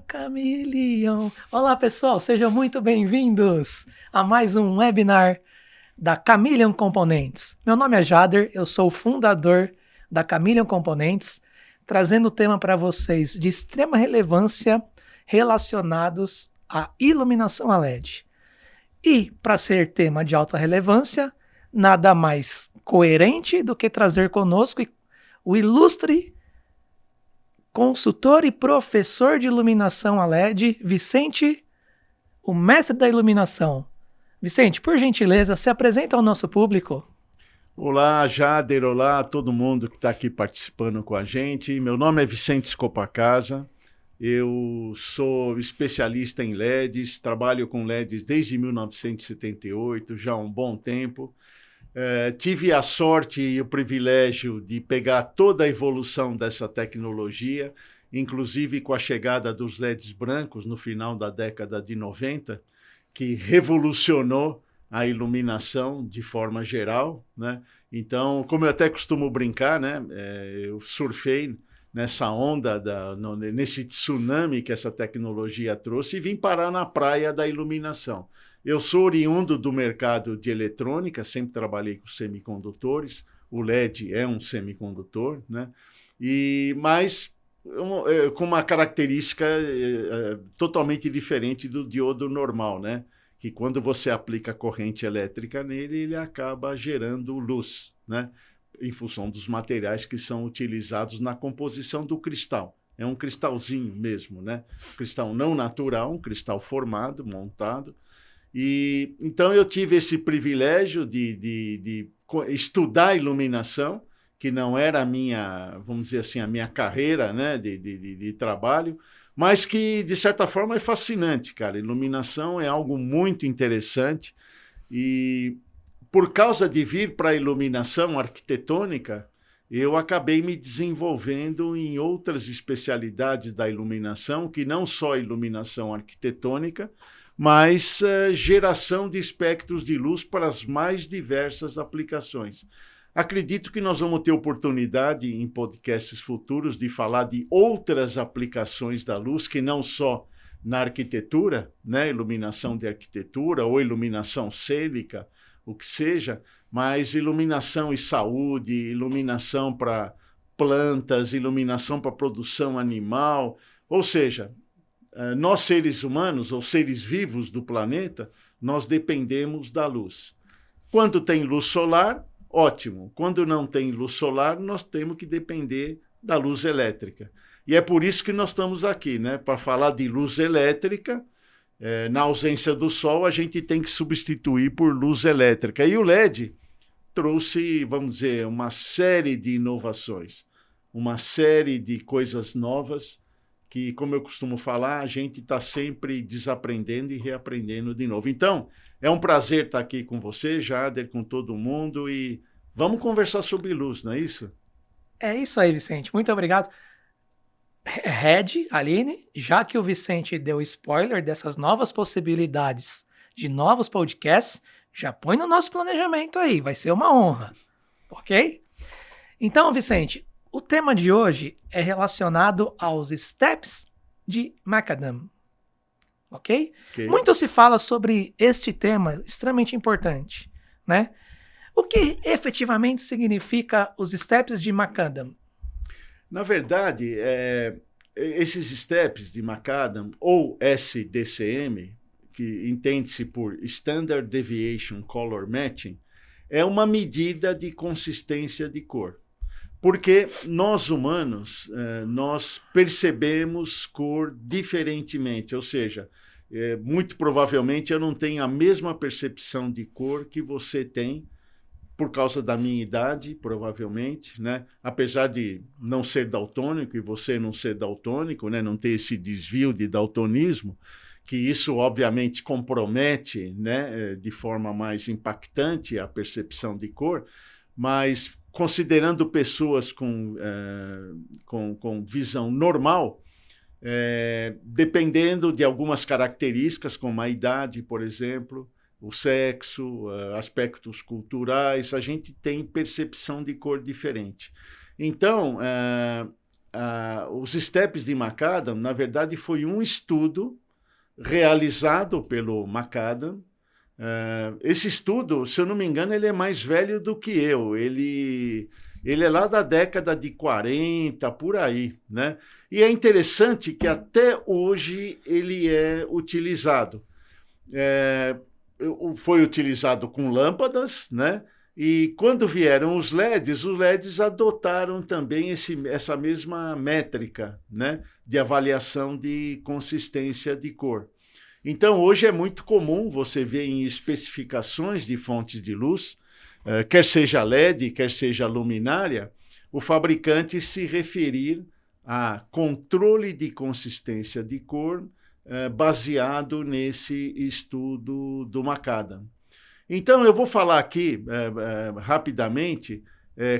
Camaleão. Olá, pessoal, sejam muito bem-vindos a mais um webinar da Chameleon Components. Meu nome é Jader, eu sou o fundador da Chameleon Components, trazendo o tema para vocês de extrema relevância relacionados à iluminação a LED. E, para ser tema de alta relevância, nada mais coerente do que trazer conosco o ilustre consultor e professor de iluminação a LED, Vicente, o mestre da iluminação. Vicente, por gentileza, se apresenta ao nosso público. Olá, Jader, olá a todo mundo que está aqui participando com a gente. Meu nome é Vicente Scopacasa, eu sou especialista em LEDs, trabalho com LEDs desde 1978, já há um bom tempo. Tive a sorte e o privilégio de pegar toda a evolução dessa tecnologia, inclusive com a chegada dos LEDs brancos no final da década de 90, que revolucionou a iluminação de forma geral, né? Então, como eu até costumo brincar, né? Eu surfei nessa onda, nesse tsunami que essa tecnologia trouxe e vim parar na praia da iluminação. Eu sou oriundo do mercado de eletrônica, sempre trabalhei com semicondutores, o LED é um semicondutor, né? Mas com uma característica totalmente diferente do diodo normal, né? Que quando você aplica corrente elétrica nele, ele acaba gerando luz, né? Em função dos materiais que são utilizados na composição do cristal. É um cristalzinho mesmo, né? Cristal não natural, um cristal formado, montado. E então eu tive esse privilégio de estudar iluminação, que não era a minha, vamos dizer assim, a minha carreira, né, de trabalho, mas que, de certa forma, é fascinante, cara. Iluminação é algo muito interessante e, por causa de vir para a iluminação arquitetônica, eu acabei me desenvolvendo em outras especialidades da iluminação, que não só iluminação arquitetônica, mas geração de espectros de luz para as mais diversas aplicações. Acredito que nós vamos ter oportunidade em podcasts futuros de falar de outras aplicações da luz, que não só na arquitetura, né, iluminação de arquitetura ou iluminação cênica, o que seja, mas iluminação e saúde, iluminação para plantas, iluminação para produção animal, ou seja, nós seres humanos ou seres vivos do planeta, nós dependemos da luz. Quando tem luz solar, ótimo. Quando não tem luz solar, nós temos que depender da luz elétrica. E é por isso que nós estamos aqui, né? Para falar de luz elétrica. Na ausência do sol, a gente tem que substituir por luz elétrica. E o LED trouxe, vamos dizer, uma série de inovações, uma série de coisas novas que, como eu costumo falar, a gente está sempre desaprendendo e reaprendendo de novo. Então, é um prazer estar aqui com você, Jader, com todo mundo, e vamos conversar sobre luz, não é isso? É isso aí, Vicente. Muito obrigado. Red, Aline, já que o Vicente deu spoiler dessas novas possibilidades de novos podcasts, já põe no nosso planejamento aí, vai ser uma honra, ok? Então, Vicente, o tema de hoje é relacionado aos steps de Macadam, ok? Muito se fala sobre este tema extremamente importante, né? O que efetivamente significa os steps de Macadam? Na verdade, esses steps de Macadam, ou SDCM, que entende-se por Standard Deviation Color Matching, é uma medida de consistência de cor. Porque nós humanos, nós percebemos cor diferentemente, ou seja, muito provavelmente eu não tenho a mesma percepção de cor que você tem, por causa da minha idade, provavelmente, né? Apesar de não ser daltônico e você não ser daltônico, né? Não ter esse desvio de daltonismo, que isso obviamente compromete, né? De forma mais impactante a percepção de cor, mas considerando pessoas com visão normal, dependendo de algumas características, como a idade, por exemplo, o sexo, aspectos culturais, a gente tem percepção de cor diferente. Então, os steps de McAdam, na verdade, foi um estudo realizado pelo McAdam. Esse estudo, se eu não me engano, ele é mais velho do que eu. Ele é lá da década de 40, por aí, né? E é interessante que até hoje ele é utilizado. Foi utilizado com lâmpadas, né? E quando vieram os LEDs adotaram também essa mesma métrica, né, de avaliação de consistência de cor. Então, hoje é muito comum você ver em especificações de fontes de luz, quer seja LED, quer seja luminária, o fabricante se referir a controle de consistência de cor baseado nesse estudo do McAdam. Então, eu vou falar aqui, rapidamente,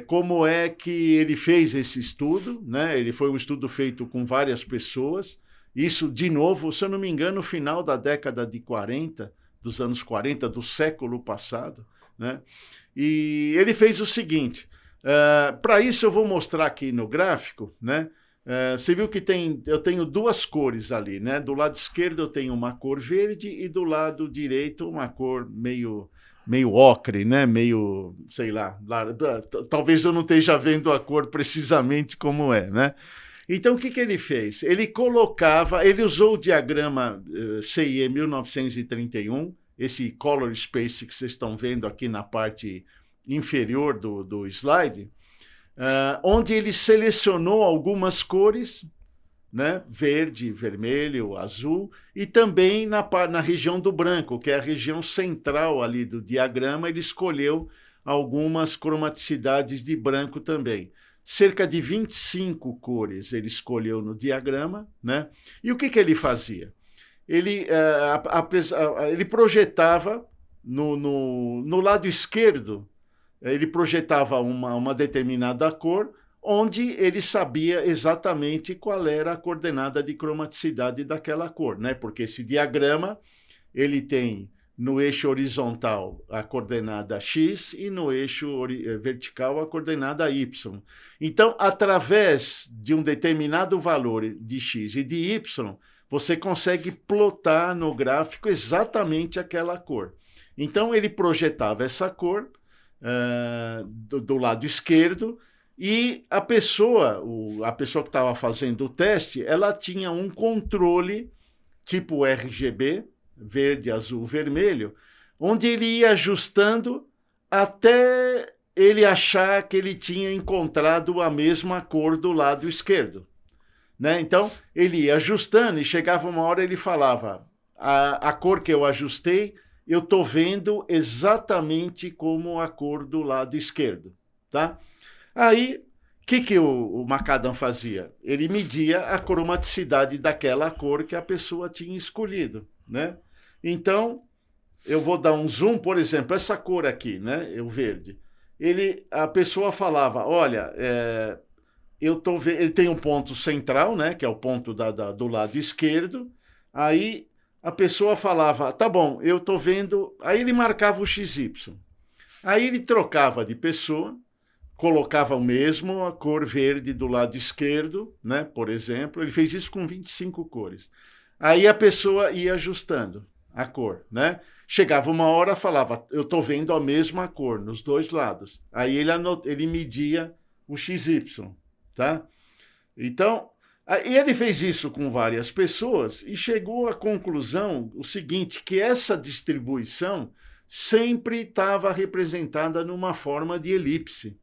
como é que ele fez esse estudo, né? Ele foi um estudo feito com várias pessoas. Isso, de novo, se eu não me engano, no final da década de 40, dos anos 40, do século passado, né? E ele fez o seguinte, para isso eu vou mostrar aqui no gráfico, né? Você viu que eu tenho duas cores ali, né? Do lado esquerdo eu tenho uma cor verde e do lado direito uma cor meio ocre, né? Meio, sei lá, talvez eu não esteja vendo a cor precisamente como é, né? Então, o que ele fez? Ele usou o diagrama CIE 1931, esse color space que vocês estão vendo aqui na parte inferior do slide, onde ele selecionou algumas cores, né? Verde, vermelho, azul, e também na região do branco, que é a região central ali do diagrama, ele escolheu algumas cromaticidades de branco também. Cerca de 25 cores ele escolheu no diagrama, né? E o que ele fazia? Ele projetava no lado esquerdo, ele projetava uma determinada cor, onde ele sabia exatamente qual era a coordenada de cromaticidade daquela cor, né? Porque esse diagrama, ele tem no eixo horizontal a coordenada x e no eixo vertical a coordenada y. Então, através de um determinado valor de x e de y, você consegue plotar no gráfico exatamente aquela cor. Então, ele projetava essa cor do lado esquerdo, e a pessoa que estava fazendo o teste, ela tinha um controle tipo RGB, verde, azul, vermelho, onde ele ia ajustando até ele achar que ele tinha encontrado a mesma cor do lado esquerdo, né? Então, ele ia ajustando e chegava uma hora ele falava, a cor que eu ajustei, eu estou vendo exatamente como a cor do lado esquerdo, tá? Aí, o que o McAdam fazia? Ele media a cromaticidade daquela cor que a pessoa tinha escolhido, né? Então, eu vou dar um zoom, por exemplo, essa cor aqui, né? O verde. A pessoa falava, olha, ele tem um ponto central, né? Que é o ponto do lado esquerdo. Aí a pessoa falava, tá bom, eu estou vendo... Aí ele marcava o XY. Aí ele trocava de pessoa, colocava a cor verde do lado esquerdo, né? Por exemplo, ele fez isso com 25 cores. Aí a pessoa ia ajustando a cor, né? Chegava uma hora, falava, eu estou vendo a mesma cor nos dois lados. Aí ele media o XY, tá? Então, e ele fez isso com várias pessoas e chegou à conclusão o seguinte, que essa distribuição sempre estava representada numa forma de elipse,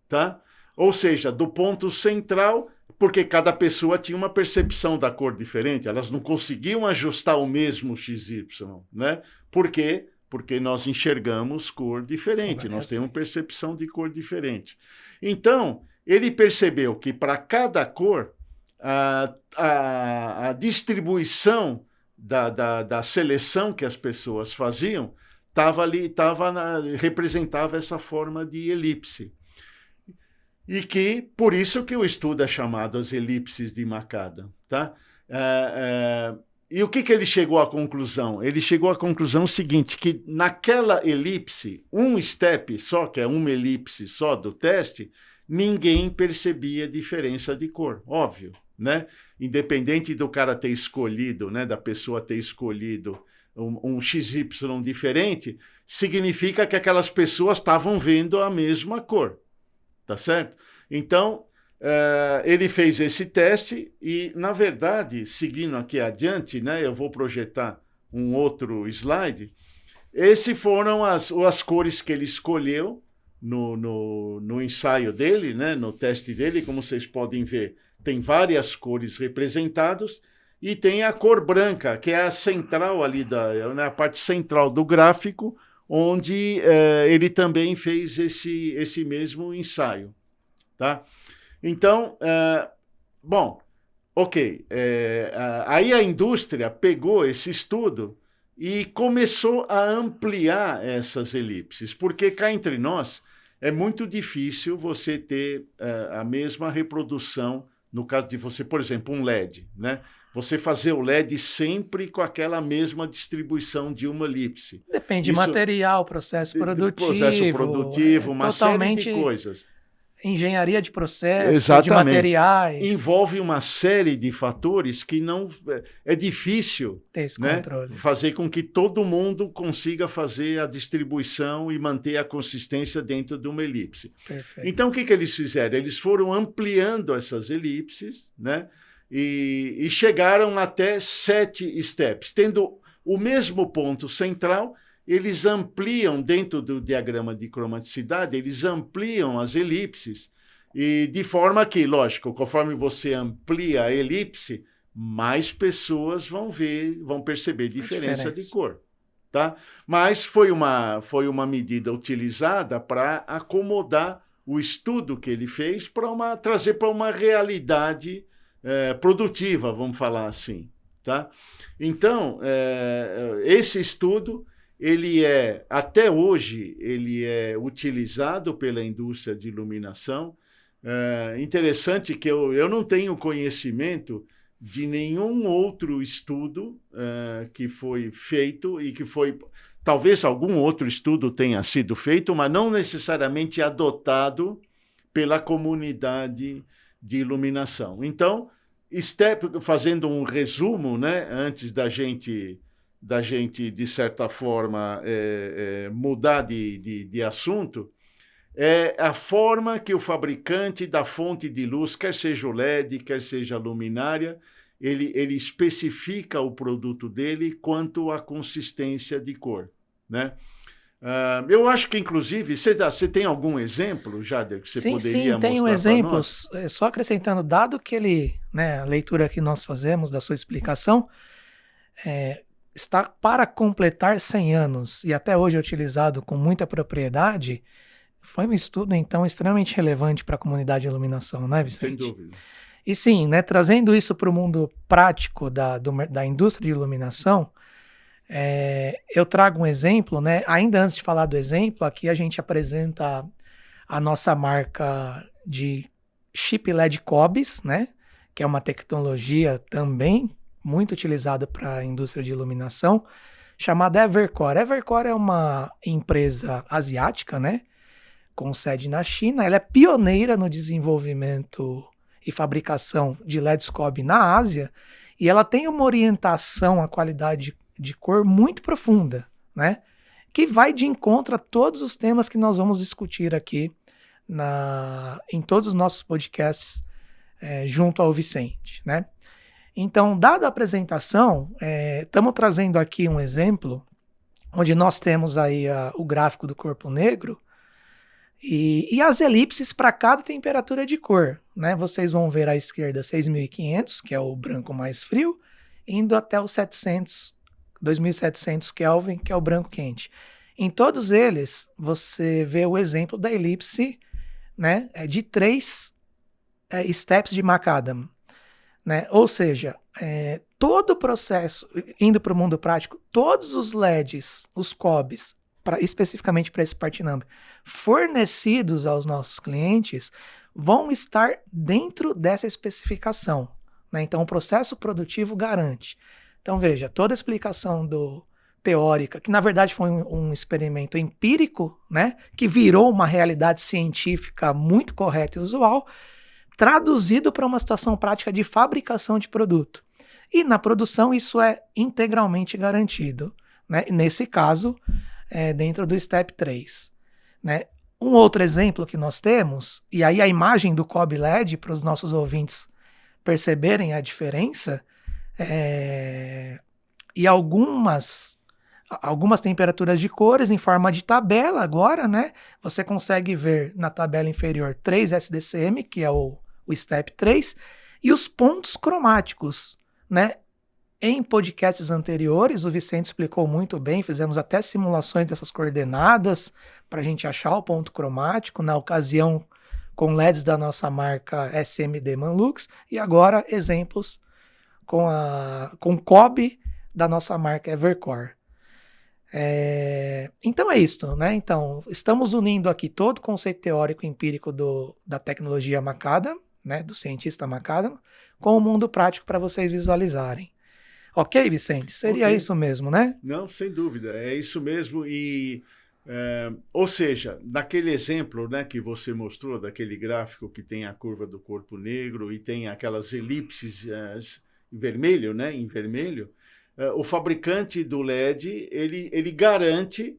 tá? Ou seja, do ponto central, porque cada pessoa tinha uma percepção da cor diferente, elas não conseguiam ajustar o mesmo XY, né? Por quê? Porque nós enxergamos cor diferente, nós temos percepção de cor diferente. Então, ele percebeu que para cada cor, a distribuição da seleção que as pessoas faziam representava essa forma de elipse. E que, por isso que o estudo é chamado as elipses de McAdam, tá? E o que ele chegou à conclusão? Ele chegou à conclusão seguinte, que naquela elipse, um step só, que é uma elipse só do teste, ninguém percebia diferença de cor, óbvio, né? Independente do cara ter escolhido, né, da pessoa ter escolhido um XY diferente, significa que aquelas pessoas estavam vendo a mesma cor, tá certo? Então, ele fez esse teste e, na verdade, seguindo aqui adiante, né, eu vou projetar um outro slide. Essas foram as cores que ele escolheu no ensaio dele, né, no teste dele. Como vocês podem ver, tem várias cores representadas e tem a cor branca, que é a central ali, né, a parte central do gráfico, onde ele também fez esse mesmo ensaio. Tá? Então, bom, ok. Aí a indústria pegou esse estudo e começou a ampliar essas elipses, porque cá entre nós é muito difícil você ter a mesma reprodução, no caso de você, por exemplo, um LED, né? Você fazer o LED sempre com aquela mesma distribuição de uma elipse. Depende de material, processo produtivo, uma série de coisas. Engenharia de processo, exatamente, de materiais. Envolve uma série de fatores que não é difícil ter esse controle, fazer com que todo mundo consiga fazer a distribuição e manter a consistência dentro de uma elipse. Perfeito. Então, o que eles fizeram? Eles foram ampliando essas elipses, né? E chegaram até 7 steps, tendo o mesmo ponto central. Eles ampliam, dentro do diagrama de cromaticidade, eles ampliam as elipses, e de forma que, lógico, conforme você amplia a elipse, mais pessoas vão perceber diferença de cor. Tá? Mas foi uma medida utilizada para acomodar o estudo que ele fez, para trazer para uma realidade produtiva, vamos falar assim. Tá? Então, esse estudo, até hoje, ele é utilizado pela indústria de iluminação. Interessante que eu não tenho conhecimento de nenhum outro estudo que foi feito e que talvez algum outro estudo tenha sido feito, mas não necessariamente adotado pela comunidade de iluminação. Então, fazendo um resumo, né, antes da gente, de certa forma, mudar de assunto, é a forma que o fabricante da fonte de luz, quer seja o LED, quer seja a luminária, ele especifica o produto dele quanto à consistência de cor, né? Eu acho que, inclusive, você tem algum exemplo, Jader, que você poderia mostrar para nós? Sim, tem um exemplo. Só acrescentando, dado que a leitura que nós fazemos da sua explicação, está para completar 100 anos e até hoje é utilizado com muita propriedade, foi um estudo, então, extremamente relevante para a comunidade de iluminação, né, Vicente? Sem dúvida. E sim, né, trazendo isso para o mundo prático da indústria de iluminação, eu trago um exemplo, né? Ainda antes de falar do exemplo, aqui a gente apresenta a nossa marca de chip LED COBS, né? Que é uma tecnologia também muito utilizada para a indústria de iluminação, chamada Evercore. Evercore é uma empresa asiática, né? Com sede na China. Ela é pioneira no desenvolvimento e fabricação de LEDs COB na Ásia, e ela tem uma orientação à qualidade de cor muito profunda, né? Que vai de encontro a todos os temas que nós vamos discutir aqui em todos os nossos podcasts junto ao Vicente, né? Então, dada a apresentação, estamos trazendo aqui um exemplo onde nós temos aí o gráfico do corpo negro e as elipses para cada temperatura de cor, né? Vocês vão ver à esquerda 6.500, que é o branco mais frio, indo até os 2.700 Kelvin, que é o branco quente. Em todos eles, você vê o exemplo da elipse, né, de 3 steps de McAdam, né? Ou seja, todo o processo, indo para o mundo prático, todos os LEDs, os COBs, especificamente para esse part number, fornecidos aos nossos clientes, vão estar dentro dessa especificação, né? Então, o processo produtivo garante. Então, veja, toda a explicação do teórica, que na verdade foi um experimento empírico, né, que virou uma realidade científica muito correta e usual, traduzido para uma situação prática de fabricação de produto. E na produção isso é integralmente garantido, né? Nesse caso, dentro do Step 3. Né? Um outro exemplo que nós temos, e aí a imagem do Cobb LED para os nossos ouvintes perceberem a diferença, e algumas temperaturas de cores em forma de tabela agora, né? Você consegue ver na tabela inferior 3 SDCM, que é o Step 3, e os pontos cromáticos, né? Em podcasts anteriores, o Vicente explicou muito bem, fizemos até simulações dessas coordenadas para a gente achar o ponto cromático, na ocasião com LEDs da nossa marca SMD Manlux, e agora exemplos com Cobb da nossa marca Evercore. Então é isso, né? Então, estamos unindo aqui todo o conceito teórico e empírico da tecnologia Macadam, né? Do cientista Macadam, com o mundo prático para vocês visualizarem. Ok, Vicente? Seria isso mesmo, né? Não, sem dúvida, é isso mesmo. Ou seja, naquele exemplo, né, que você mostrou, daquele gráfico que tem a curva do corpo negro e tem aquelas elipses em vermelho, né, o fabricante do LED, ele garante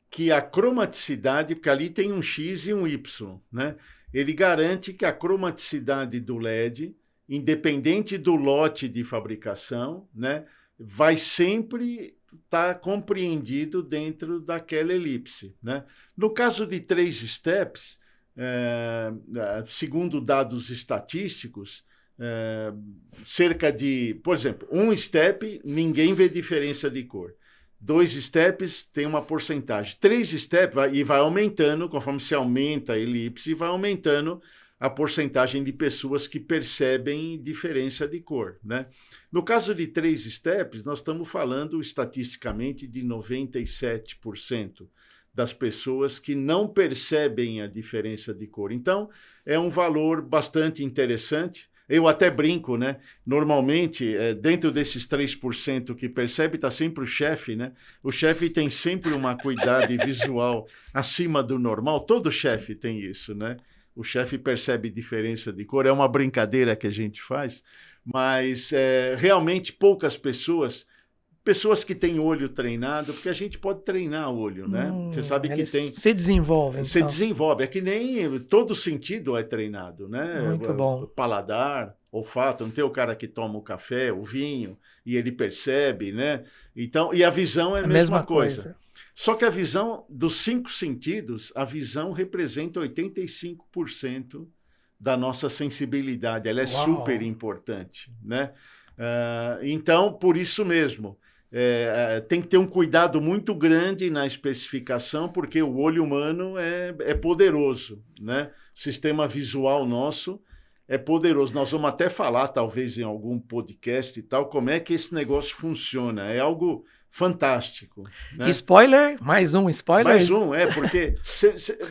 que a cromaticidade, porque ali tem um X e um Y, né, ele garante que a cromaticidade do LED, independente do lote de fabricação, né, vai sempre estar compreendido dentro daquela elipse. Né? No caso de 3 steps, segundo dados estatísticos, cerca de, por exemplo, 1 step, ninguém vê diferença de cor. 2 steps tem uma porcentagem. 3 steps vai aumentando, conforme se aumenta a elipse, vai aumentando a porcentagem de pessoas que percebem diferença de cor. Né? No caso de 3 steps, nós estamos falando estatisticamente de 97% das pessoas que não percebem a diferença de cor. Então, é um valor bastante interessante. Eu até brinco, né? Normalmente, dentro desses 3% que percebe, está sempre o chefe, né? O chefe tem sempre uma acuidade visual acima do normal. Todo chefe tem isso, né? O chefe percebe diferença de cor. É uma brincadeira que a gente faz, mas realmente poucas pessoas que têm olho treinado, porque a gente pode treinar o olho, né? Você sabe que tem... Se desenvolve. Se desenvolve. É que nem todo sentido é treinado, né? Muito bom. Paladar, olfato. Não tem o cara que toma o café, o vinho, e ele percebe, né? Então, e a visão é a mesma coisa. Só que a visão, dos 5 sentidos, a visão representa 85% da nossa sensibilidade. Ela é super importante, né? Então, por isso mesmo, tem que ter um cuidado muito grande na especificação, porque o olho humano é poderoso, né? O sistema visual nosso é poderoso. Nós vamos até falar, talvez, em algum podcast e tal, como é que esse negócio funciona. É algo fantástico. Né? Spoiler, mais um spoiler. Mais um, porque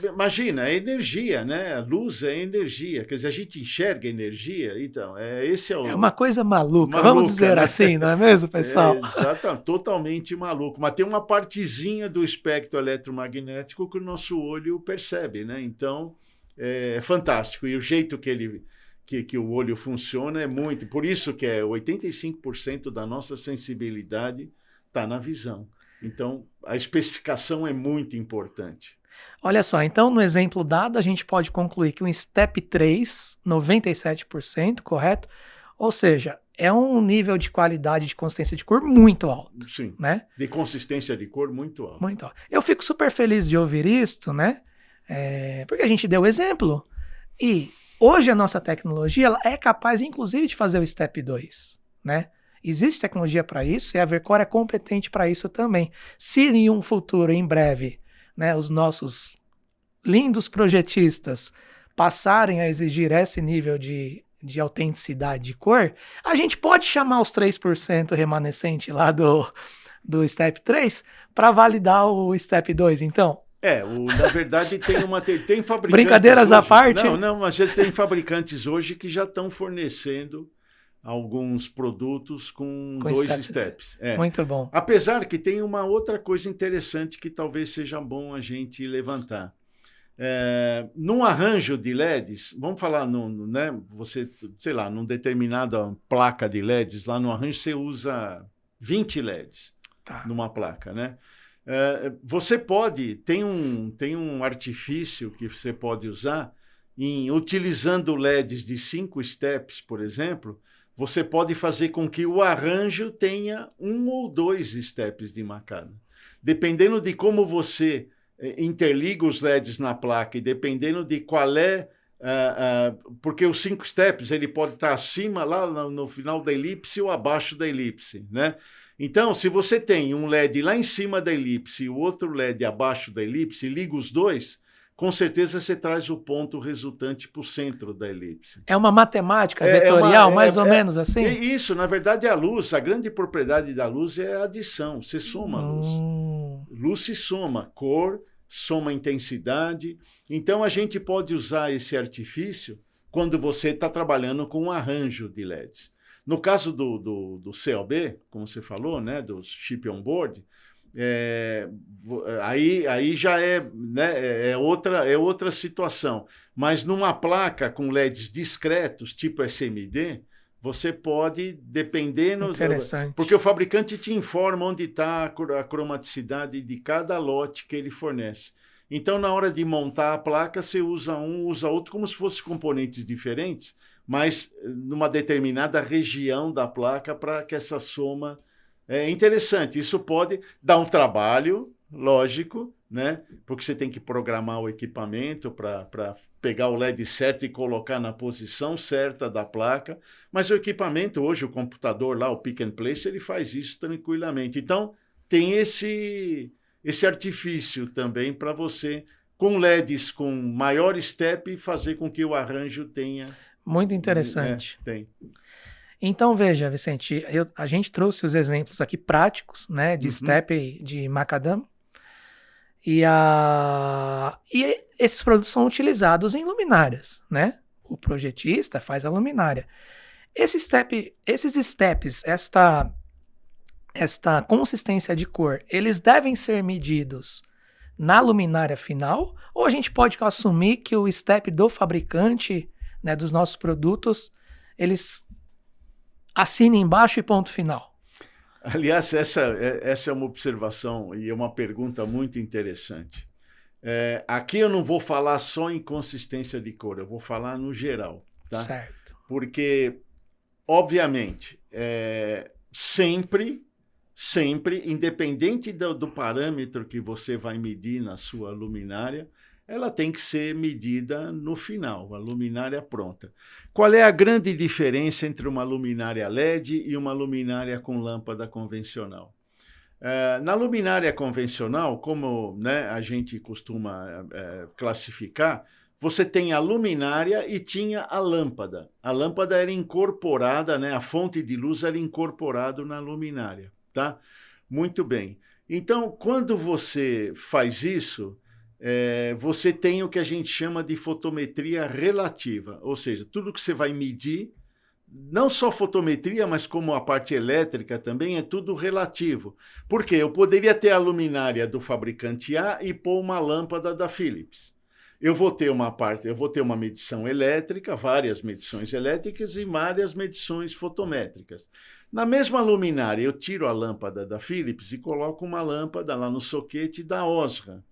imagina, é energia, né? A luz é energia, quer dizer, a gente enxerga energia, então, esse é o... É uma coisa maluca, vamos dizer, né? Assim, não é mesmo, pessoal? Exatamente, totalmente maluco, mas tem uma partezinha do espectro eletromagnético que o nosso olho percebe, né? Então, é fantástico, e o jeito que o olho funciona é muito, por isso que 85% da nossa sensibilidade está na visão. Então, a especificação é muito importante. Olha só, então no exemplo dado, a gente pode concluir que o Step 3, 97%, correto? Ou seja, é um nível de qualidade de consistência de cor muito alto. Sim, né? De consistência de cor muito alto. Muito alto. Eu fico super feliz de ouvir isto, né? Porque a gente deu exemplo. E hoje a nossa tecnologia ela é capaz, inclusive, de fazer o Step 2, né? Existe tecnologia para isso e a Evercore é competente para isso também. Se em um futuro, em breve, né, os nossos lindos projetistas passarem a exigir esse nível de autenticidade de cor, a gente pode chamar os 3% remanescente lá do Step 3 para validar o Step 2, então. Na verdade tem fabricantes... Brincadeiras hoje, à parte? Não, mas tem fabricantes hoje que já estão fornecendo alguns produtos com Com 2 steps. steps. Muito bom. Apesar que tem uma outra coisa interessante que talvez seja bom a gente levantar. Num arranjo de LEDs, vamos falar, né, você, sei lá, numa determinada placa de LEDs, lá no arranjo você usa 20 LEDs numa placa, né? Você pode, tem um artifício que você pode usar, utilizando LEDs de 5 steps, por exemplo, você pode fazer com que o arranjo tenha 1 ou 2 steps de macada. Dependendo de como você interliga os LEDs na placa e dependendo de qual porque os 5 steps ele pode estar acima, lá no final da elipse ou abaixo da elipse, né? Então, se você tem um LED lá em cima da elipse e o outro LED abaixo da elipse, liga os dois, com certeza você traz o ponto resultante para o centro da elipse. É uma matemática vetorial, mais ou menos assim? Isso, na verdade, é a luz. A grande propriedade da luz é a adição. Você soma a luz. Luz se soma, cor, soma intensidade. Então, a gente pode usar esse artifício quando você está trabalhando com um arranjo de LEDs. No caso do COB, como você falou, né, do chip on board, aí já né, é outra situação. Mas numa placa com LEDs discretos, tipo SMD, você pode, dependendo... Interessante. Porque o fabricante te informa onde está a cromaticidade de cada lote que ele fornece. Então, na hora de montar a placa, você usa um, usa outro, como se fossem componentes diferentes, mas numa determinada região da placa para que essa soma... É interessante, isso pode dar um trabalho, lógico, né? Porque você tem que programar o equipamento para pegar o LED certo e colocar na posição certa da placa, mas o equipamento, hoje o computador lá, o Pick and Place, ele faz isso tranquilamente. Então, tem esse artifício também para você, com LEDs com maior step, fazer com que o arranjo tenha... Muito interessante. Tem. Então, veja, Vicente, a gente trouxe os exemplos aqui práticos, né, de step de macadam, e esses produtos são utilizados em luminárias, né? O projetista faz a luminária. Esses steps, esta consistência de cor, eles devem ser medidos na luminária final, ou a gente pode assumir que o step do fabricante, né, dos nossos produtos, eles assinem embaixo e ponto final? Aliás, essa é uma observação e é uma pergunta muito interessante. Aqui eu não vou falar só em consistência de cor, eu vou falar no geral. Tá? Certo. Porque, obviamente, sempre, independente do parâmetro que você vai medir na sua luminária, ela tem que ser medida no final, a luminária pronta. Qual é a grande diferença entre uma luminária LED e uma luminária com lâmpada convencional? Na luminária convencional, como, né, a gente costuma classificar, você tem a luminária e tinha a lâmpada. A lâmpada era incorporada, né, a fonte de luz era incorporada na luminária. Tá? Muito bem. Então, quando você faz isso... você tem o que a gente chama de fotometria relativa, ou seja, tudo que você vai medir, não só fotometria, mas como a parte elétrica também, é tudo relativo. Por quê? Eu poderia ter a luminária do fabricante A e pôr uma lâmpada da Philips. Eu vou ter uma medição elétrica, várias medições elétricas e várias medições fotométricas. Na mesma luminária, eu tiro a lâmpada da Philips e coloco uma lâmpada lá no soquete da Osram.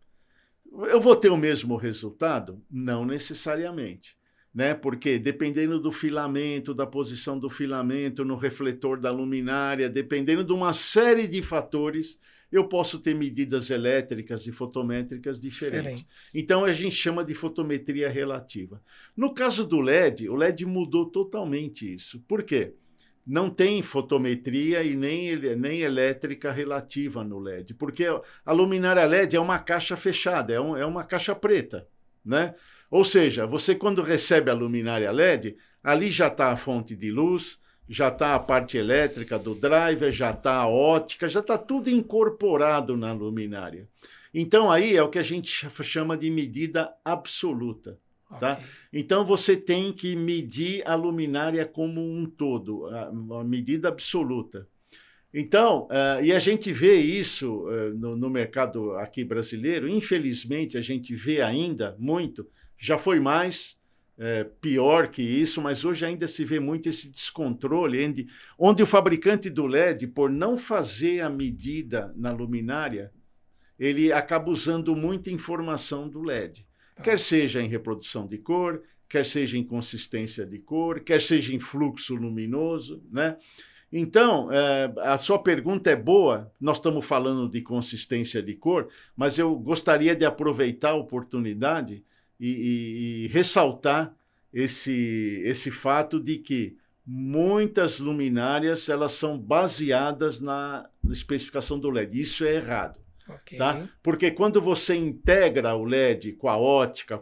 Eu vou ter o mesmo resultado? Não necessariamente, né? Porque dependendo do filamento, da posição do filamento no refletor da luminária, dependendo de uma série de fatores, eu posso ter medidas elétricas e fotométricas diferentes. Então, a gente chama de fotometria relativa. No caso do LED, o LED mudou totalmente isso. Por quê? Não tem fotometria e nem elétrica relativa no LED, porque a luminária LED é uma caixa fechada, é uma caixa preta, né? Ou seja, você quando recebe a luminária LED, ali já está a fonte de luz, já está a parte elétrica do driver, já está a ótica, já está tudo incorporado na luminária. Então aí é o que a gente chama de medida absoluta, Tá? Ok. Então você tem que medir a luminária como um todo, a medida absoluta. Então, e a gente vê isso no mercado aqui brasileiro, infelizmente a gente vê ainda muito, já foi mais pior que isso, mas hoje ainda se vê muito esse descontrole, onde o fabricante do LED, por não fazer a medida na luminária, ele acaba usando muita informação do LED. Quer seja em reprodução de cor, quer seja em consistência de cor, quer seja em fluxo luminoso, né? Então, a sua pergunta é boa, nós estamos falando de consistência de cor, mas eu gostaria de aproveitar a oportunidade e ressaltar esse fato de que muitas luminárias elas são baseadas na especificação do LED. Isso é errado. Ok. Tá? Porque quando você integra o LED com a ótica,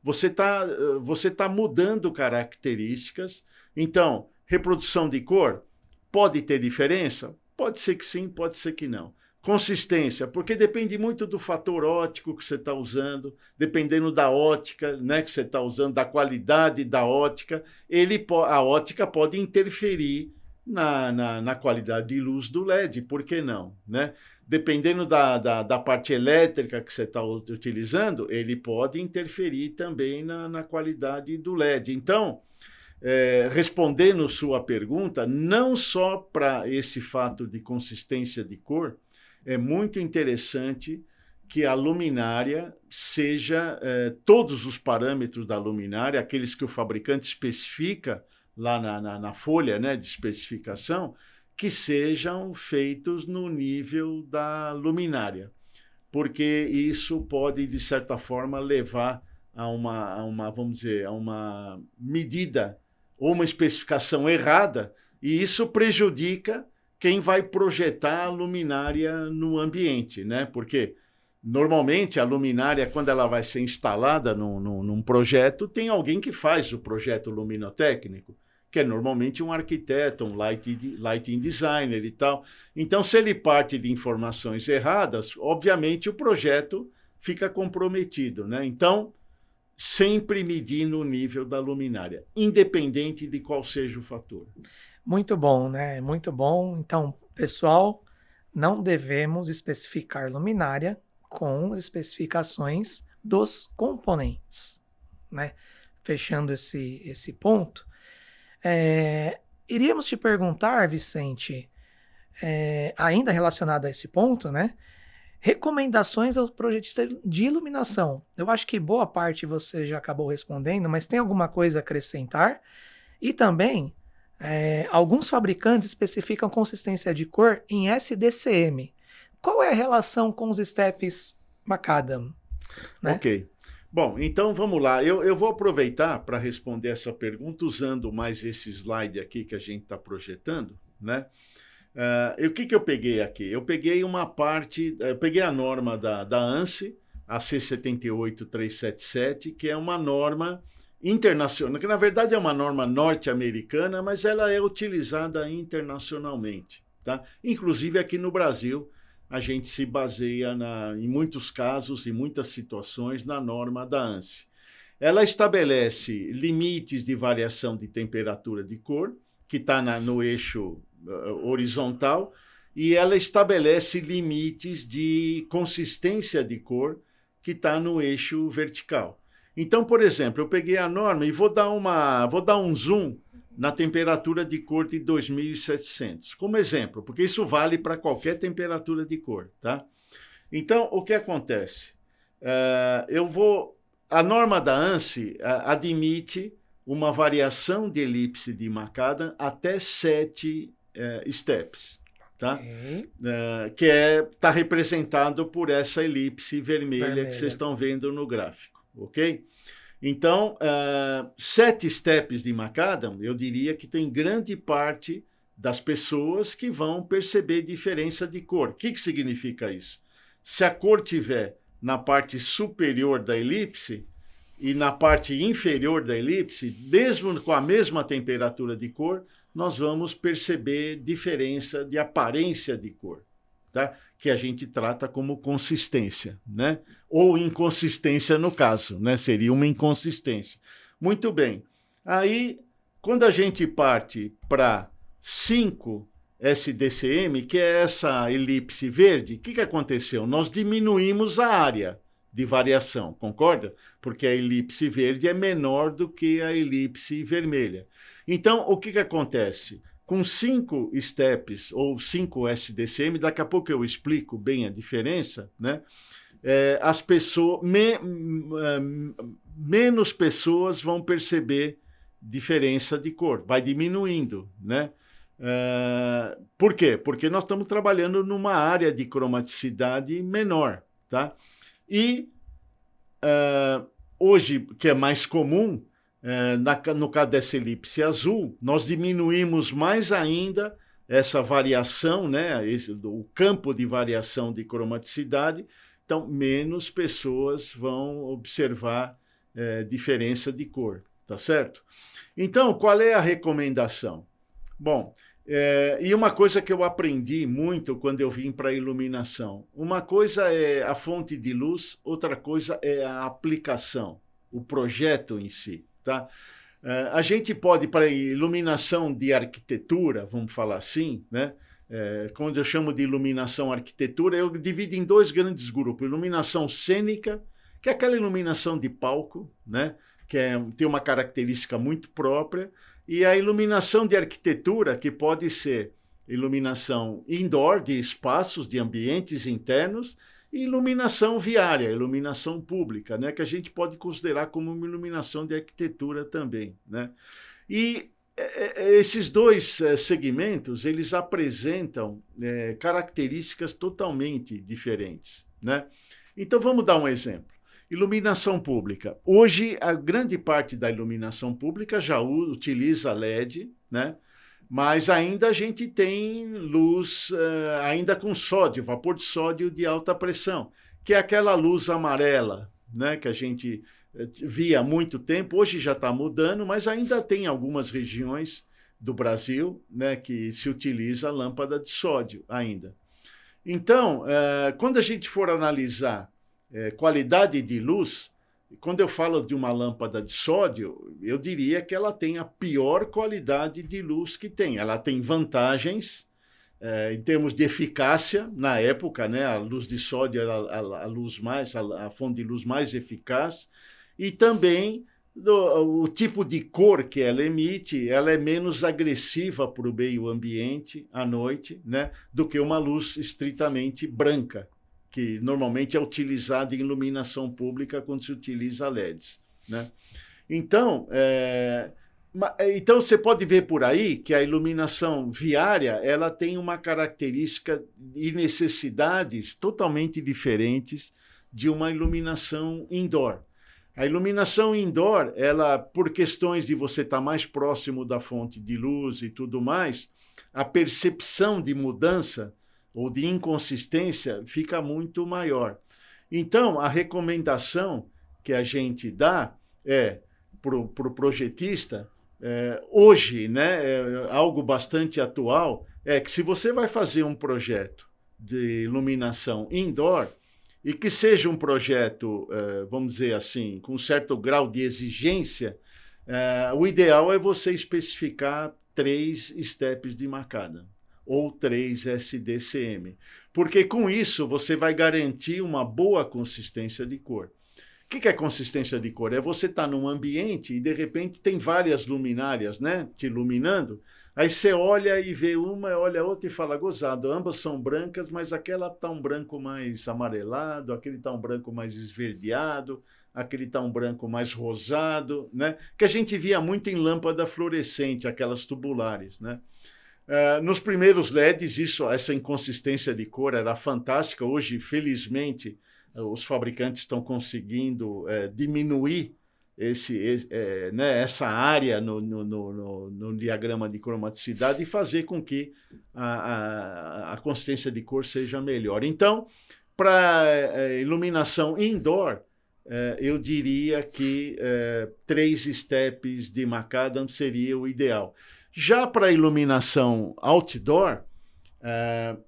você tá mudando características. Então, reprodução de cor pode ter diferença? Pode ser que sim, pode ser que não. Consistência, porque depende muito do fator óptico que você está usando, dependendo da ótica, né, que você está usando, da qualidade da ótica, a ótica pode interferir na qualidade de luz do LED, por que não? Né? Dependendo da parte elétrica que você está utilizando, ele pode interferir também na qualidade do LED. Então, respondendo sua pergunta, não só para esse fato de consistência de cor, é muito interessante que a luminária seja, todos os parâmetros da luminária, aqueles que o fabricante especifica lá na folha, né, de especificação, que sejam feitos no nível da luminária, porque isso pode, de certa forma, levar a uma vamos dizer, a uma medida ou uma especificação errada, e isso prejudica quem vai projetar a luminária no ambiente, né? Porque normalmente a luminária, quando ela vai ser instalada num projeto, tem alguém que faz o projeto luminotécnico, que é normalmente um arquiteto, um lighting designer e tal. Então, se ele parte de informações erradas, obviamente o projeto fica comprometido, né? Então, sempre medir no nível da luminária, independente de qual seja o fator. Muito bom, né? Muito bom. Então, pessoal, não devemos especificar luminária com especificações dos componentes, né? Fechando esse ponto, iríamos te perguntar, Vicente, ainda relacionado a esse ponto, né? Recomendações ao projetista de iluminação. Eu acho que boa parte você já acabou respondendo, mas tem alguma coisa a acrescentar? E também, alguns fabricantes especificam consistência de cor em SDCM. Qual é a relação com os steps Macadam? Né? Ok. Bom, então vamos lá. Eu vou aproveitar para responder essa pergunta usando mais esse slide aqui que a gente está projetando, né? O que eu peguei aqui? Eu peguei uma parte, eu peguei a norma da ANSI, a C78377, que é uma norma internacional, que na verdade é uma norma norte-americana, mas ela é utilizada internacionalmente, tá? Inclusive aqui no Brasil, a gente se baseia, em muitos casos e muitas situações, na norma da ANSI. Ela estabelece limites de variação de temperatura de cor, que está no eixo horizontal, e ela estabelece limites de consistência de cor, que está no eixo vertical. Então, por exemplo, eu peguei a norma e vou dar um zoom na temperatura de cor de 2700, como exemplo, porque isso vale para qualquer temperatura de cor, tá? Então, o que acontece? A norma da ANSI admite uma variação de elipse de Macadam até 7 steps, tá? Okay. Que está representado por essa elipse vermelha que vocês estão vendo no gráfico, ok? Então, 7 steps de Macadam, eu diria que tem grande parte das pessoas que vão perceber diferença de cor. O que significa isso? Se a cor tiver na parte superior da elipse e na parte inferior da elipse, mesmo com a mesma temperatura de cor, nós vamos perceber diferença de aparência de cor, tá? Que a gente trata como consistência, né? Ou inconsistência no caso, né? Seria uma inconsistência. Muito bem. Aí, quando a gente parte para 5 SDCM, que é essa elipse verde, o que aconteceu? Nós diminuímos a área de variação, concorda? Porque a elipse verde é menor do que a elipse vermelha. Então, o que acontece? Com 5 steps ou 5 SDCM, daqui a pouco eu explico bem a diferença, né? As pessoas, menos pessoas vão perceber diferença de cor, vai diminuindo, né? Por quê? Porque nós estamos trabalhando numa área de cromaticidade menor, tá? E hoje, que é mais comum, no caso dessa elipse azul, nós diminuímos mais ainda essa variação, né? O campo de variação de cromaticidade, então menos pessoas vão observar diferença de cor, tá certo? Então, qual é a recomendação? Bom, e uma coisa que eu aprendi muito quando eu vim para a iluminação, uma coisa é a fonte de luz, outra coisa é a aplicação, o projeto em si, tá? A gente pode, para iluminação de arquitetura, vamos falar assim, né? Quando eu chamo de iluminação arquitetura, eu divido em 2 grandes grupos. Iluminação cênica, que é aquela iluminação de palco, né? Que tem uma característica muito própria, e a iluminação de arquitetura, que pode ser iluminação indoor, de espaços, de ambientes internos, e iluminação viária, iluminação pública, né? Que a gente pode considerar como uma iluminação de arquitetura também, né? E esses 2 segmentos, eles apresentam características totalmente diferentes, né? Então, vamos dar um exemplo. Iluminação pública. Hoje, a grande parte da iluminação pública já utiliza LED, né? Mas ainda a gente tem luz ainda com sódio, vapor de sódio de alta pressão, que é aquela luz amarela, né? Que a gente via há muito tempo, hoje já está mudando, mas ainda tem algumas regiões do Brasil, né, que se utiliza a lâmpada de sódio ainda. Então, quando a gente for analisar qualidade de luz, quando eu falo de uma lâmpada de sódio, eu diria que ela tem a pior qualidade de luz que tem. Ela tem vantagens em termos de eficácia, na época, né, a luz de sódio era a fonte de luz mais eficaz, e também o tipo de cor que ela emite, ela é menos agressiva para o meio ambiente à noite, né, do que uma luz estritamente branca, que normalmente é utilizada em iluminação pública quando se utiliza LEDs, né? Então, então você pode ver por aí que a iluminação viária ela tem uma característica e necessidades totalmente diferentes de uma iluminação indoor. A iluminação indoor, ela, por questões de você estar mais próximo da fonte de luz e tudo mais, a percepção de mudança ou de inconsistência fica muito maior. Então, a recomendação que a gente dá para o projetista, hoje, né, algo bastante atual, é que se você vai fazer um projeto de iluminação indoor, e que seja um projeto, vamos dizer assim, com um certo grau de exigência, o ideal é você especificar 3 steps de macadam ou 3 SDCM, porque com isso você vai garantir uma boa consistência de cor. O que é consistência de cor? É você estar num ambiente e, de repente, tem várias luminárias, né, te iluminando, aí você olha e vê uma, olha a outra e fala, gozado, ambas são brancas, mas aquela está um branco mais amarelado, aquele está um branco mais esverdeado, aquele está um branco mais rosado, né, que a gente via muito em lâmpada fluorescente, aquelas tubulares, né. Nos primeiros LEDs, essa inconsistência de cor era fantástica. Hoje, felizmente, os fabricantes estão conseguindo diminuir essa área no diagrama de cromaticidade e fazer com que a consistência de cor seja melhor. Então, para iluminação indoor, eu diria que 3 steps de macadam seria o ideal. Já para iluminação outdoor,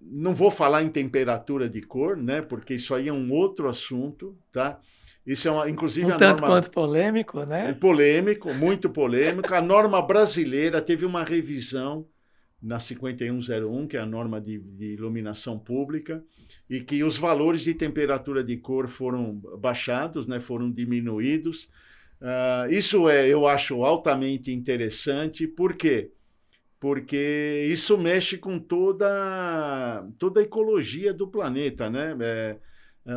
Não vou falar em temperatura de cor, né? Porque isso aí é um outro assunto, tá? Isso é inclusive Um tanto quanto polêmico, né? Polêmico, muito polêmico. A norma brasileira teve uma revisão na 5101, que é a norma de iluminação pública, e que os valores de temperatura de cor foram baixados, né? Foram diminuídos. Isso eu acho altamente interessante. Por quê? Porque isso mexe com toda a ecologia do planeta, né?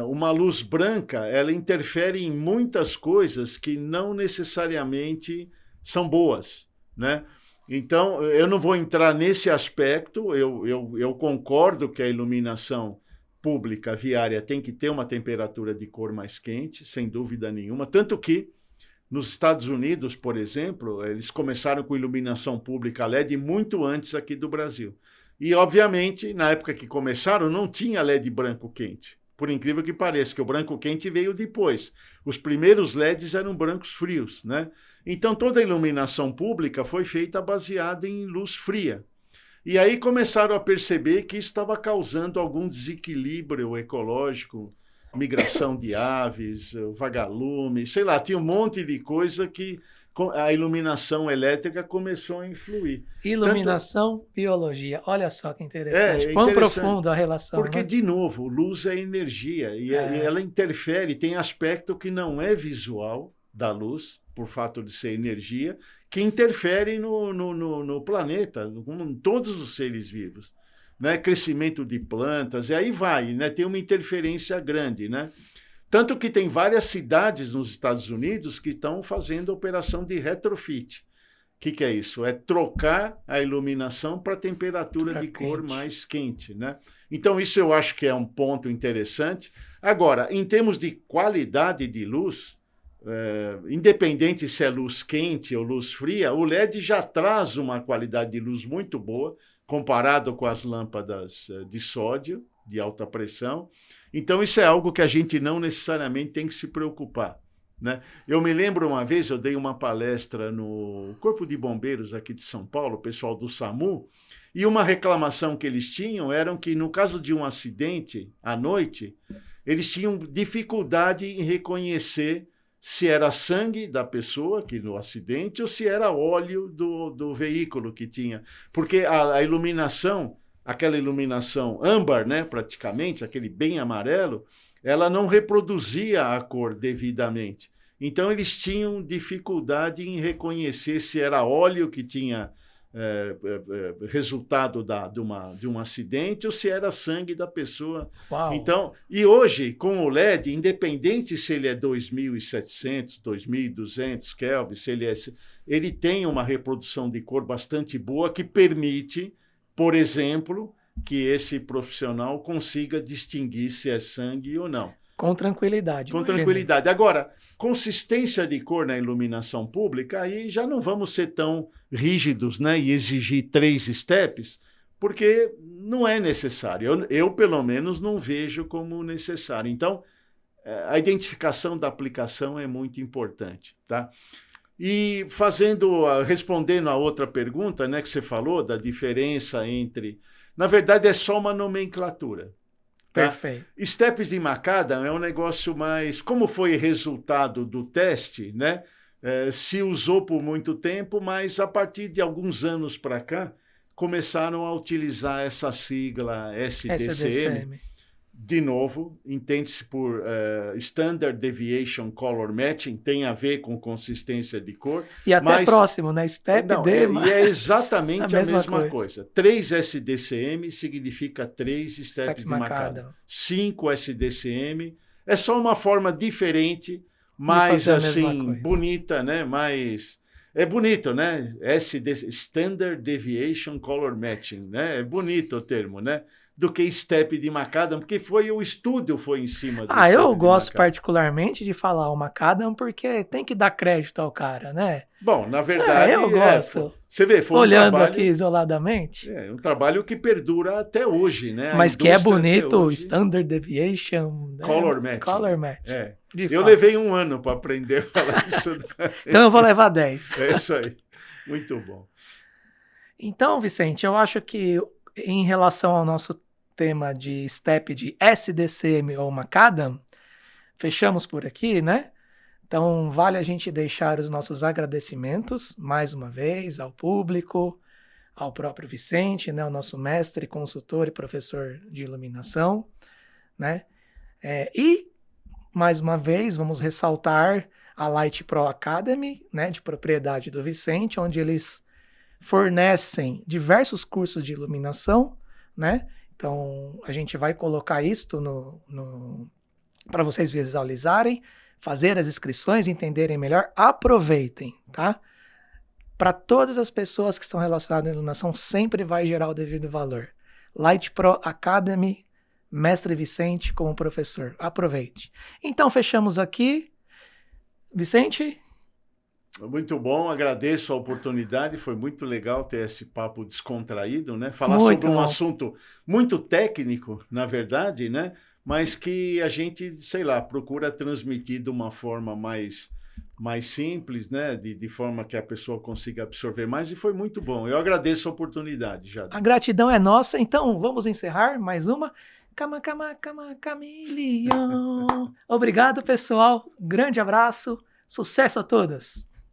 Uma luz branca, ela interfere em muitas coisas que não necessariamente são boas, né? Então, eu não vou entrar nesse aspecto, eu concordo que a iluminação pública viária tem que ter uma temperatura de cor mais quente, sem dúvida nenhuma, tanto que nos Estados Unidos, por exemplo, eles começaram com iluminação pública LED muito antes aqui do Brasil. E, obviamente, na época que começaram, não tinha LED branco quente. Por incrível que pareça, que o branco quente veio depois. Os primeiros LEDs eram brancos frios, né? Então, toda a iluminação pública foi feita baseada em luz fria. E aí começaram a perceber que isso estava causando algum desequilíbrio ecológico, migração de aves, vagalume, sei lá, tinha um monte de coisa que a iluminação elétrica começou a influir. Iluminação, biologia. Olha só que interessante. Quão profundo a relação. Porque, né? De novo, luz é energia e ela interfere, tem aspecto que não é visual da luz, por fato de ser energia, que interfere no planeta, em todos os seres vivos. Né? Crescimento de plantas, e aí vai, né? Tem uma interferência grande, né? Tanto que tem várias cidades nos Estados Unidos que estão fazendo operação de retrofit. O que é isso? É trocar a iluminação para temperatura de cor mais quente, né? Então, isso eu acho que é um ponto interessante. Agora, em termos de qualidade de luz, independente se é luz quente ou luz fria, o LED já traz uma qualidade de luz muito boa, comparado com as lâmpadas de sódio, de alta pressão. Então, isso é algo que a gente não necessariamente tem que se preocupar, né? Eu me lembro uma vez, eu dei uma palestra no Corpo de Bombeiros aqui de São Paulo, o pessoal do SAMU, e uma reclamação que eles tinham era que, no caso de um acidente à noite, eles tinham dificuldade em reconhecer se era sangue da pessoa que no acidente ou se era óleo do veículo que tinha. Porque a iluminação, aquela iluminação âmbar, né, praticamente, aquele bem amarelo, ela não reproduzia a cor devidamente. Então, eles tinham dificuldade em reconhecer se era óleo que tinha resultado de um acidente ou se era sangue da pessoa. Uau. Então, e hoje, com o LED, independente se ele é 2.700, 2.200 Kelvin, ele tem uma reprodução de cor bastante boa que permite, por exemplo, que esse profissional consiga distinguir se é sangue ou não. Com tranquilidade. Com tranquilidade. Agora, consistência de cor na iluminação pública, aí já não vamos ser tão rígidos, né, e exigir 3 steps, porque não é necessário. Eu, pelo menos, não vejo como necessário. Então, a identificação da aplicação é muito importante, tá? E respondendo a outra pergunta, né, que você falou, da diferença entre... Na verdade, é só uma nomenclatura. Tá? Perfeito. Steps de Macadam é um negócio mais... Como foi resultado do teste, né? Se usou por muito tempo, mas a partir de alguns anos para cá, começaram a utilizar essa sigla SDCM. De novo, entende-se por Standard Deviation Color Matching, tem a ver com consistência de cor. E até próximo, né? Step D. E é exatamente a mesma coisa. 3 SDCM significa 3 Steps de Macadam. 5 SDCM é só uma forma diferente, mais assim, bonita, né? É bonito, né? Standard Deviation Color Matching, né? É bonito o termo, né? Do que Step de Macadam, porque o estudo foi em cima do eu gosto particularmente de falar o Macadam porque tem que dar crédito ao cara, né? Bom, na verdade... eu gosto. Você vê, foi olhando aqui isoladamente. É um trabalho que perdura até hoje, né? Mas que é bonito, Standard Deviation... Color Match. Color Match. Eu levei 1 ano para aprender a falar isso. Então eu vou levar 10. É isso aí. Muito bom. Então, Vicente, eu acho que em relação ao nosso tema de STEP de SDCM ou Macadam, fechamos por aqui, né? Então, vale a gente deixar os nossos agradecimentos, mais uma vez, ao público, ao próprio Vicente, né? O nosso mestre, consultor e professor de iluminação, né? E, mais uma vez, vamos ressaltar a Light Pro Academy, né? De propriedade do Vicente, onde eles fornecem diversos cursos de iluminação, né? Então, a gente vai colocar isto para vocês visualizarem, fazer as inscrições, entenderem melhor. Aproveitem, tá? Para todas as pessoas que estão relacionadas à iluminação, sempre vai gerar o devido valor. Light Pro Academy, Mestre Vicente como professor. Aproveite. Então, fechamos aqui. Vicente? Muito bom, agradeço a oportunidade, foi muito legal ter esse papo descontraído, né? Falar Muito sobre um bom. assunto muito técnico, na verdade, né? Mas que a gente, sei lá, procura transmitir de uma forma mais simples, né? De forma que a pessoa consiga absorver mais, e foi muito bom. Eu agradeço a oportunidade, Jade. A gratidão é nossa, então vamos encerrar mais uma. Camaleão. Obrigado, pessoal. Grande abraço. Sucesso a todas.